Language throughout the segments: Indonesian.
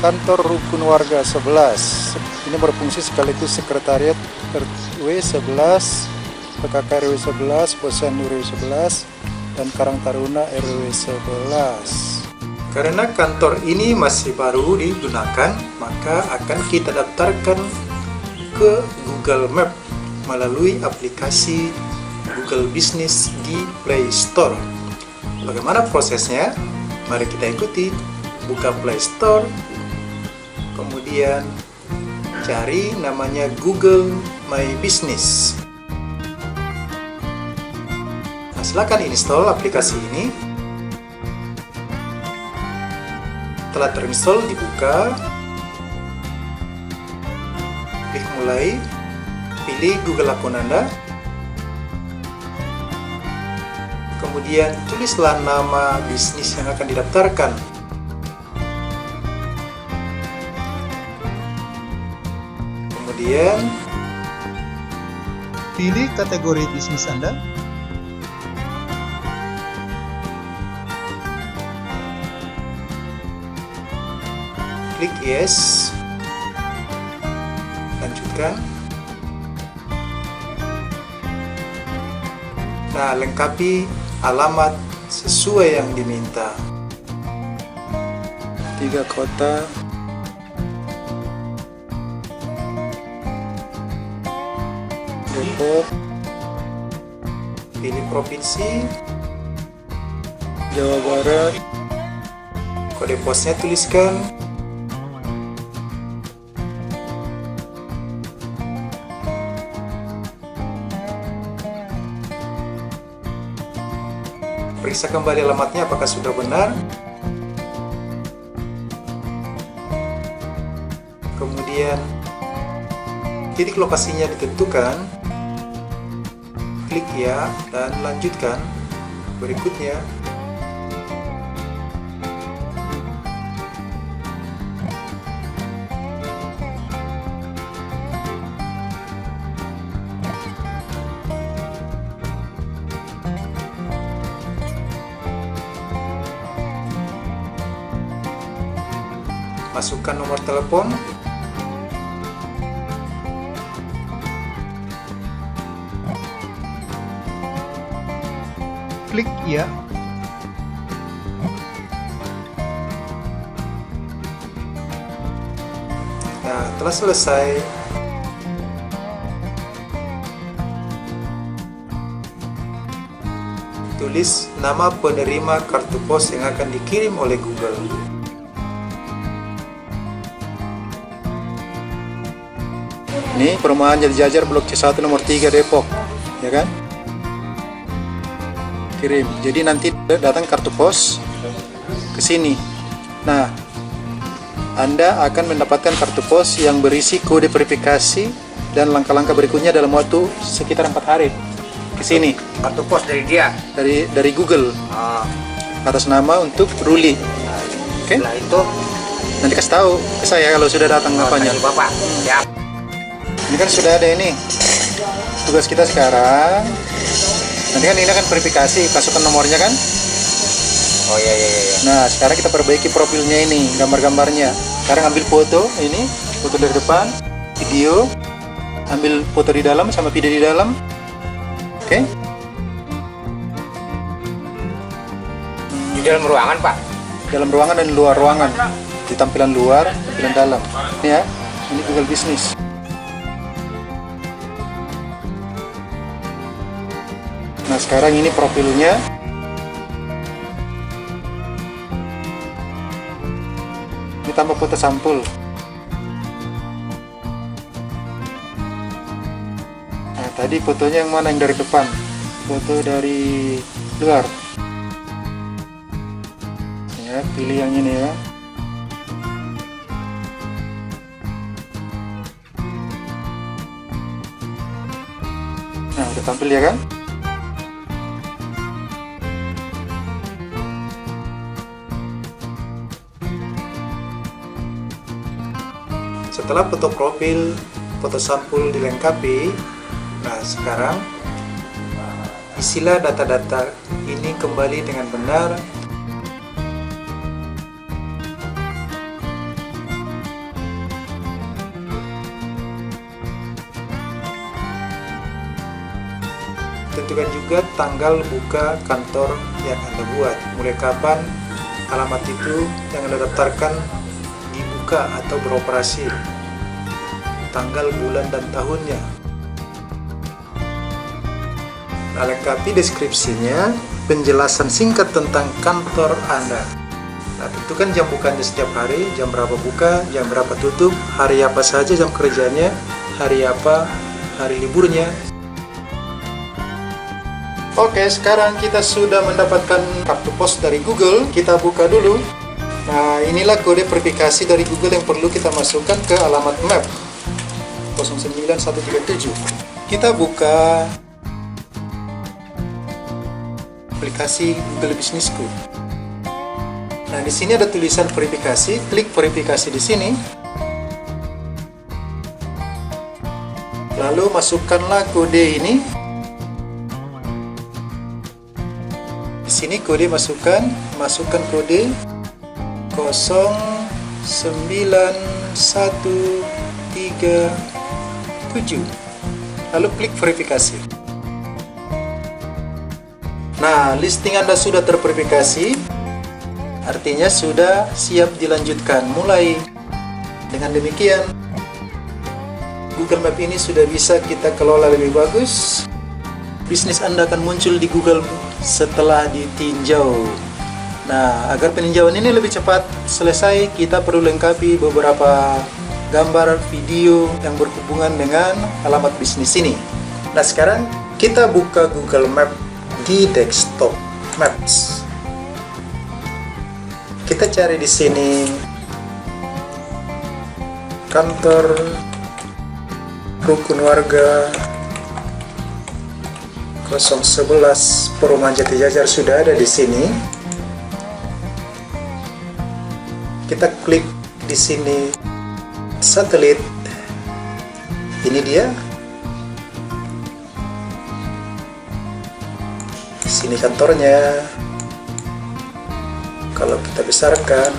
kantor rukun warga 11. Ini berfungsi sekaligus sekretariat RW 11, PKK RW 11, Posyandu RW 11, dan Karang Taruna RW 11. Karena kantor ini masih baru digunakan, maka akan kita daftarkan ke Google Map melalui aplikasi Google Business di Play Store. Bagaimana prosesnya? Mari kita ikuti. Buka Play Store, kemudian cari namanya Google My Business. Nah, silakan install aplikasi ini. Setelah terinstall, dibuka, klik mulai, pilih Google akun Anda, kemudian tulislah nama bisnis yang akan didaftarkan. Kemudian pilih kategori bisnis Anda. Klik yes. Lanjutkan. Nah, lengkapi alamat sesuai yang diminta. 3 kota, Depok, pilih provinsi, Jawa Barat, kode posnya tuliskan, periksa kembali alamatnya apakah sudah benar. Kemudian titik lokasinya ditentukan, klik ya dan lanjutkan. Berikutnya masukkan nomor telepon, klik ya. Nah, telah selesai. Tulis nama penerima kartu pos yang akan dikirim oleh Google. Ini perumahan Jati Jajar Blok C1 nomor 3 Depok, ya kan? Kirim. Jadi nanti datang kartu pos ke sini. Nah, Anda akan mendapatkan kartu pos yang berisi kode verifikasi dan langkah-langkah berikutnya dalam waktu sekitar 4 hari. Ke sini. Kartu pos dari dia. Dari Google. Atas nama untuk Ruli. Oke? Setelah itu nanti kasih tahu ke saya kalau sudah datang apanya. Bapak. Siap. Ini kan sudah ada ini. Tugas kita sekarang. Nanti kan ini kan verifikasi, masukkan nomornya kan? Oh iya. Nah, sekarang kita perbaiki profilnya ini, gambar-gambarnya. Sekarang ambil foto ini, foto dari depan, video, ambil foto di dalam sama video di dalam. Oke? Di dalam ruangan, Pak. Dalam ruangan dan luar ruangan. Di tampilan luar, tampilan dalam. Ini ya, ini Google Business. Nah, sekarang ini profilnya. Ini tambah foto sampul. Nah, tadi fotonya yang mana, yang dari depan? Foto dari luar. Ya, pilih yang ini ya. Nah, udah tampil ya kan? Setelah foto profil, foto sampul dilengkapi, nah sekarang isilah data-data ini kembali dengan benar. Tentukan juga tanggal buka kantor yang Anda buat. Mulai kapan alamat itu yang Anda daftarkan dibuka atau beroperasi. Tanggal, bulan, dan tahunnya. Nah, lengkapi deskripsinya, penjelasan singkat tentang kantor Anda. Nah, tentukan jam bukanya setiap hari, jam berapa buka, jam berapa tutup, hari apa saja jam kerjanya, hari apa hari liburnya. Oke, sekarang kita sudah mendapatkan kartu pos dari Google. Kita buka dulu. Nah, inilah kode verifikasi dari Google yang perlu kita masukkan ke alamat map 09137. Kita buka aplikasi Google Businessku. Nah, di sini ada tulisan verifikasi. Klik verifikasi di sini. Lalu masukkanlah kode ini. Di sini kode masukkan kode 09137. Lalu klik verifikasi. Nah, listing Anda sudah terverifikasi, artinya sudah siap dilanjutkan. Mulai dengan demikian, Google Map ini sudah bisa kita kelola lebih bagus. Bisnis Anda akan muncul di Google setelah ditinjau. Nah, agar peninjauan ini lebih cepat selesai, kita perlu lengkapi beberapa gambar, video yang berhubungan dengan alamat bisnis ini. Nah, sekarang kita buka Google Map di desktop Maps. Kita cari di sini kantor rukun warga 011 Perumahan Jati Jajar sudah ada di sini. Kita klik di sini satelit. Ini dia. Di sini kantornya. Kalau kita besarkan,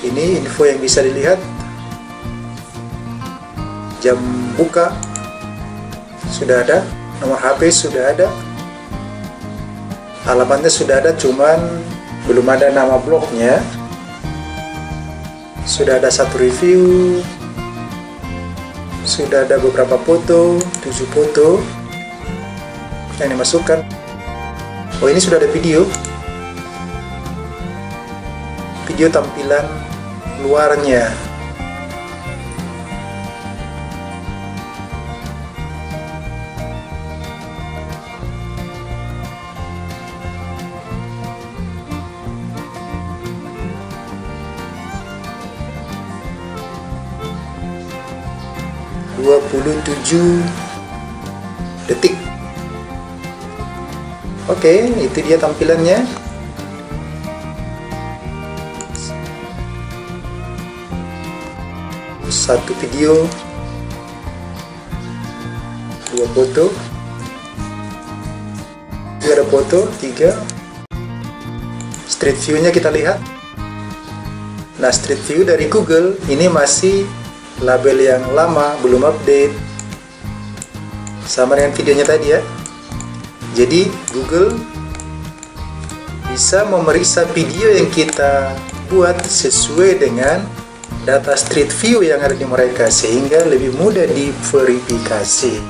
ini info yang bisa dilihat. Jam buka sudah ada, nomor HP sudah ada, alamatnya sudah ada, cuman belum ada nama blognya. Sudah ada satu review, sudah ada beberapa foto, 7 foto yang dimasukkan. Oh, ini sudah ada video tampilan luarnya. detik. Oke, itu dia tampilannya. Satu video, 2 foto, 3 foto, 3. Street view-nya kita lihat. Nah, street view dari Google ini masih label yang lama, belum update. Sama dengan videonya tadi ya. Jadi Google bisa memeriksa video yang kita buat sesuai dengan data street view yang ada di mereka, sehingga lebih mudah diverifikasi.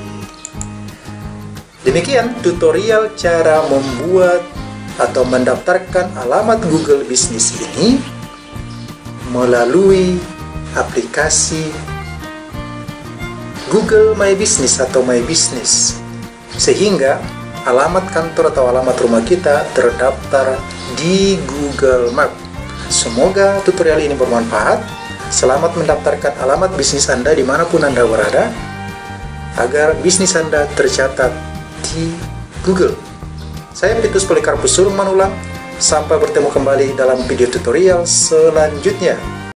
Demikian tutorial cara membuat atau mendaftarkan alamat Google Business ini melalui aplikasi Google My Business atau My Business, sehingga alamat kantor atau alamat rumah kita terdaftar di Google Map. Semoga tutorial ini bermanfaat. Selamat mendaftarkan alamat bisnis Anda dimanapun Anda berada, agar bisnis Anda tercatat di Google. Saya Petrus Polikarpus Sulung Manulang. Sampai bertemu kembali dalam video tutorial selanjutnya.